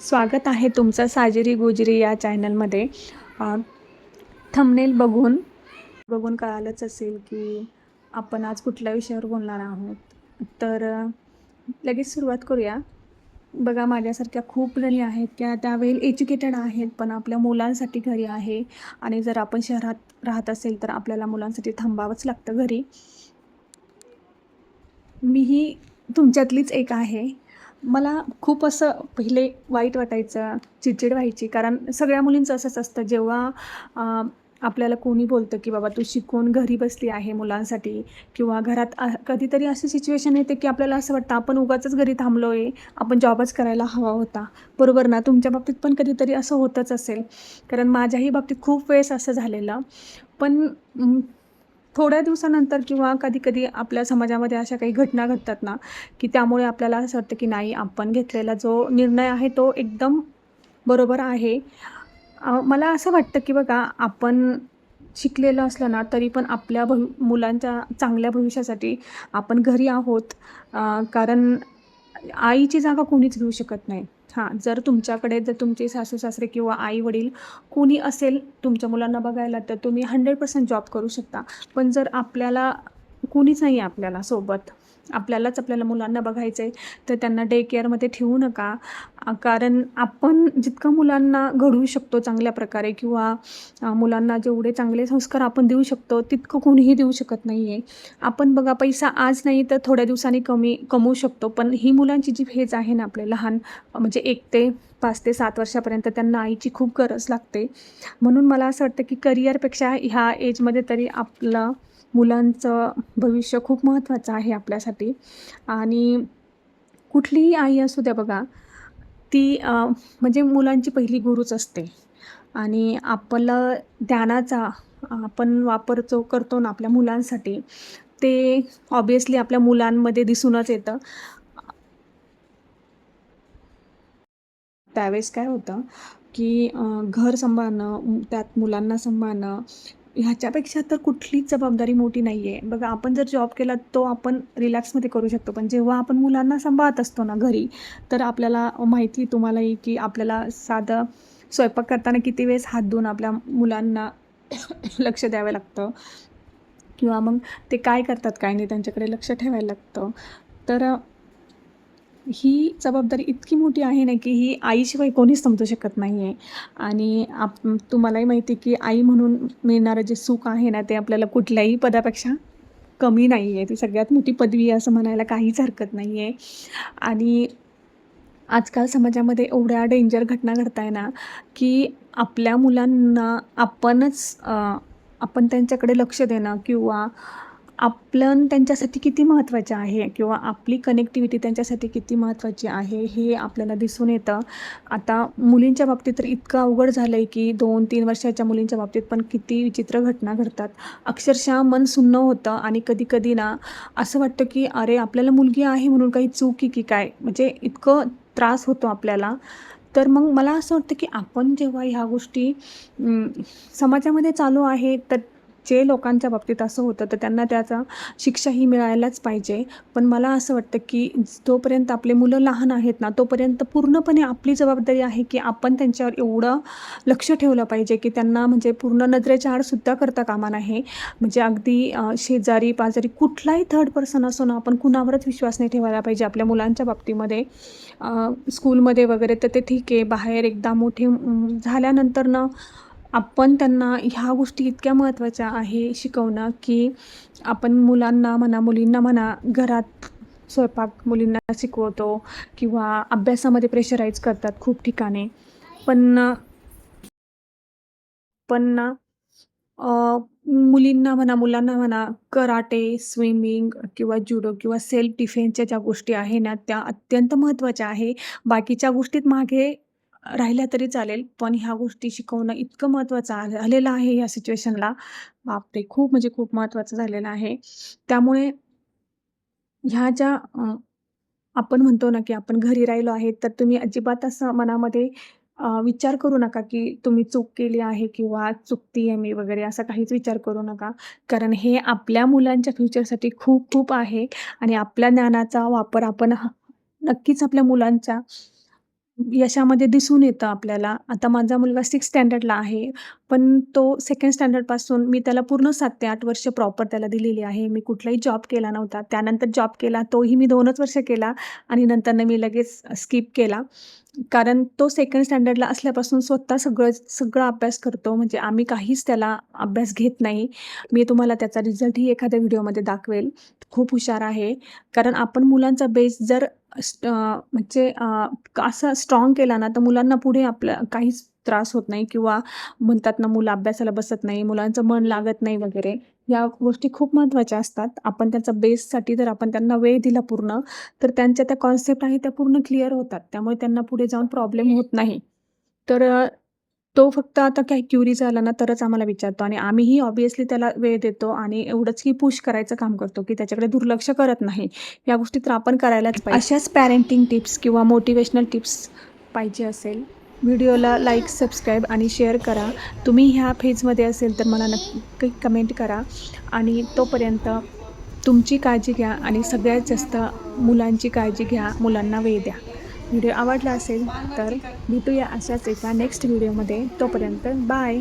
स्वागत आहे तुमचं साजिरी गुजरी या चॅनलमध्ये. थंबनेल बघून बघून कळालंच असेल की आपण आज कुठल्या विषयावर बोलणार आहोत. तर लगेच सुरुवात करूया. बघा, माझ्यासारख्या खूप जणी आहेत त्या वेल एज्युकेटेड आहेत, पण आपल्या मुलांसाठी घरी आहे. आणि जर आपण शहरात राहत असेल तर आपल्याला मुलांसाठी थांबावंच लागतं घरी. मीही तुमच्यातलीच एक आहे. मला खूप असं पहिले वाईट वाटायचं, चिडचिड व्हायची. कारण सगळ्या मुलींचं असंच असतं, जेव्हा आपल्याला कोणी बोलतं की बाबा तू शिकून घरी बसली आहे मुलांसाठी, किंवा घरात कधीतरी अशी सिच्युएशन येते की आपल्याला असं वाटतं आपण उगाचच घरी थांबलो आहे, आपण जॉबच करायला हवा होता. बरोबर ना? तुमच्या बाबतीत पण कधीतरी असं होतच असेल. कारण माझ्याही बाबतीत खूप वेळेस असं झालेलं. पण थोड्या दिवसानंतर किंवा कधी-कधी आपल्या समाजामध्ये अशा काही घटना घडतात ना, की त्यामुळे आपल्याला असं वाटतं की नाही, आपण घेतलेला जो निर्णय आहे तो एकदम बरोबर आहे. मला असं वाटतं की बघा, आपण शिकलेलं असलं ना, तरी पण आपल्या मुलांच्या चांगल्या भविष्यासाठी आपण घरी आहोत. कारण आईची जागा कोणीच घेऊ शकत नाही. हां, जर तुमचे सासू-सासरे किंवा आई-वडील कोणी असेल तुमच्या मुलांना बघायला, तर तुम्ही 100% जॉब करू शकता. पण जर आपल्याला कोणीच नाही आहे आपल्याला सोबत, आपल्यालाच आपल्याला मुलांना बघायचं आहे, तर त्यांना डे केअरमध्ये ठेवू नका. कारण आपण जितकं मुलांना घडवू शकतो चांगल्या प्रकारे, किंवा मुलांना जेवढे चांगले संस्कार आपण देऊ शकतो, तितकं कोणीही देऊ शकत नाही आहे. आपण बघा, पैसा आज नाही तर थोड्या दिवसांनी कमवू शकतो, पण ही मुलांची जी फेज आहे ना, आपले लहान म्हणजे 1 ते 5 ते 7 वर्षापर्यंत त्यांना आईची खूप गरज लागते. म्हणून मला असं वाटतं की करिअरपेक्षा ह्या एजमध्ये तरी आपलं मुलांचं भविष्य खूप महत्त्वाचं आहे आपल्यासाठी. आणि कुठलीही आई असू द्या बघा, ती म्हणजे मुलांची पहिली गुरुच असते. आणि आपलं ज्ञानाचा आपण वापर जो करतो ना आपल्या मुलांसाठी, ते ऑब्व्हियसली आपल्या मुलांमध्ये दिसूनच येतं. त्यावेळेस काय होतं, की घर सांभाळणं, त्यात मुलांना सांभाळणं, ह्याच्यापेक्षा तर कुठलीच जबाबदारी मोठी नाही आहे. बघा, आपण जर जॉब केला तो आपण रिलॅक्समध्ये करू शकतो. पण जेव्हा आपण मुलांना सांभाळत असतो ना घरी, तर आपल्याला माहिती तुम्हालाही, की आपल्याला साधं स्वयंपाक करताना किती वेळेस हात धुवून आपल्या मुलांना लक्ष द्यावं लागतं, किंवा मग ते काय करतात काय नाही त्यांच्याकडे लक्ष ठेवायला लागतं. तर ही जबाबदारी इतकी मोठी आहे ना, की ही आईशिवाय कोणीच समजू शकत नाही आहे. आणि तुम्हालाही माहिती आहे, की आई म्हणून मिळणारं जे सुख आहे ना, ते आपल्याला कुठल्याही पदापेक्षा कमी नाही आहे. ती सगळ्यात मोठी पदवी आहे असं म्हणायला काहीच हरकत नाही आहे. आणि आजकाल समाजामध्ये एवढ्या डेंजर घटना घडत आहे ना, की आपल्या मुलांना आपण त्यांच्याकडे लक्ष देणं, किंवा आपलं त्यांच्यासाठी किती महत्त्वाचे आहे, किंवा आपली कनेक्टिव्हिटी त्यांच्यासाठी किती महत्त्वाची आहे, हे आपल्याला दिसून येतं. आता मुलींच्या बाबतीत तर इतकं अवघड झालं आहे, की 2-3 वर्षाच्या मुलींच्या बाबतीत पण किती विचित्र घटना घडतात. अक्षरशः मन सुन्न होतं. आणि कधी-कधी ना असं वाटतं, की अरे, आपल्याला मुलगी आहे म्हणून काही चूक आहे की काय? म्हणजे इतकं त्रास होतो आपल्याला. तर मग मला असं वाटतं, की आपण जेव्हा ह्या गोष्टी समाजामध्ये चालू आहे, तर जे लोकांच्या बाबतीत असं होतं, तर त्यांना त्याचा शिक्षा ही मिळायलाच पाहिजे. पण मला असं वाटतं, की जोपर्यंत आपले मुलं लहान आहेत ना, तोपर्यंत पूर्णपणे आपली जबाबदारी आहे, की आपण त्यांच्यावर एवढं लक्ष ठेवलं पाहिजे, की त्यांना म्हणजे पूर्ण नजरेच्या आडसुद्धा करता कामा नये. म्हणजे अगदी शेजारी-पाजारी कुठलाही थर्ड पर्सन असो ना, आपण कुणावरच विश्वास नाही ठेवायला पाहिजे आपल्या मुलांच्या बाबतीमध्ये. स्कूलमध्ये वगैरे तर ते ठीक आहे. बाहेर एकदा मोठे झाल्यानंतर ना, आपण त्यांना ह्या गोष्टी इतक्या महत्त्वाच्या आहे शिकवणं, की आपण मुलांना म्हणा, मुलींना म्हणा, घरात स्वयंपाक मुलींना शिकवतो, किंवा अभ्यासामध्ये प्रेशराईज करतात खूप ठिकाणी. पण पण ना, मुलींना म्हणा, मुलांना म्हणा, कराटे, स्विमिंग किंवा जुडो किंवा सेल्फ डिफेन्सच्या ज्या गोष्टी आहे ना, त्या अत्यंत महत्त्वाच्या आहे. बाकीच्या गोष्टीत मागे राहिल्या तरी चालेल, पण ह्या गोष्टी शिकवणं इतकं महत्त्वाचं झालेलं आहे या सिच्युएशनला. बापरे! खूप म्हणजे खूप महत्त्वाचं झालेलं आहे. त्यामुळे ह्या ज्या आपण म्हणतो ना, की आपण घरी राहिलो आहे, तर तुम्ही अजिबात असं मनामध्ये विचार करू नका, की तुम्ही चूक केली आहे किंवा चुकती आहे मी वगैरे, असा काहीच विचार करू नका. कारण हे आपल्या मुलांच्या फ्युचरसाठी खूप खूप आहे. आणि आपल्या ज्ञानाचा वापर आपण नक्कीच आपल्या मुलांच्या यशामध्ये दिसून येतं आपल्याला. आता माझा मुलगा 6th स्टँडर्डला आहे, पण तो 2nd स्टँडर्डपासून मी त्याला पूर्ण 7 ते 8 वर्ष प्रॉपर त्याला दिलेली आहे. मी कुठलाही जॉब केला नव्हता. त्यानंतर जॉब केला, तोही मी 2च वर्ष केला आणि नंतरनं मी लगेच स्किप केला. कारण तो 2nd स्टँडर्डला असल्यापासून स्वतः सगळा अभ्यास करतो. म्हणजे आम्ही काहीच त्याला अभ्यास घेत नाही. मी तुम्हाला त्याचा रिझल्टही एखाद्या व्हिडिओमध्ये दाखवेल. खूप हुशार आहे. कारण आपण मुलांचा बेस जर म्हणजे असा स्ट्राँग केला ना, तर मुलांना पुढे आपल्या काहीच त्रास होत नाही किंवा म्हणतात ना, मुलं अभ्यासाला बसत नाही, मुलांचं मन लागत नाही वगैरे. या गोष्टी खूप महत्त्वाच्या असतात. आपण त्याचा बेससाठी जर आपण त्यांना वेळ दिला पूर्ण, तर त्यांच्या त्या कॉन्सेप्ट आहेत त्या पूर्ण क्लिअर होतात. त्यामुळे त्यांना पुढे जाऊन प्रॉब्लेम होत नाही. तर तो फक्त आता काही क्युरी झाला ना, तरच आम्हाला विचारतो आणि आम्हीही ऑब्व्हियसली त्याला वेळ देतो आणि एवढंच की पुश करायचं काम करतो, की त्याच्याकडे दुर्लक्ष करत नाही. या गोष्टी तर आपण करायलाच पाहिजे. अशाच पॅरेंटिंग टिप्स किंवा मोटिव्हेशनल टिप्स पाहिजे असेल, व्हिडिओला लाईक, सबस्क्राईब आणि शेअर करा. तुम्ही ह्या फेजमध्ये असेल तर मला नक्की कमेंट करा आणि तोपर्यंत तुमची काळजी घ्या आणि सगळ्यात जास्त मुलांची काळजी घ्या, मुलांना वेळ द्या. व्हिडिओ आवडला असेल तर भेटूया अशाच एका नेक्स्ट व्हिडिओमध्ये. तोपर्यंत बाय.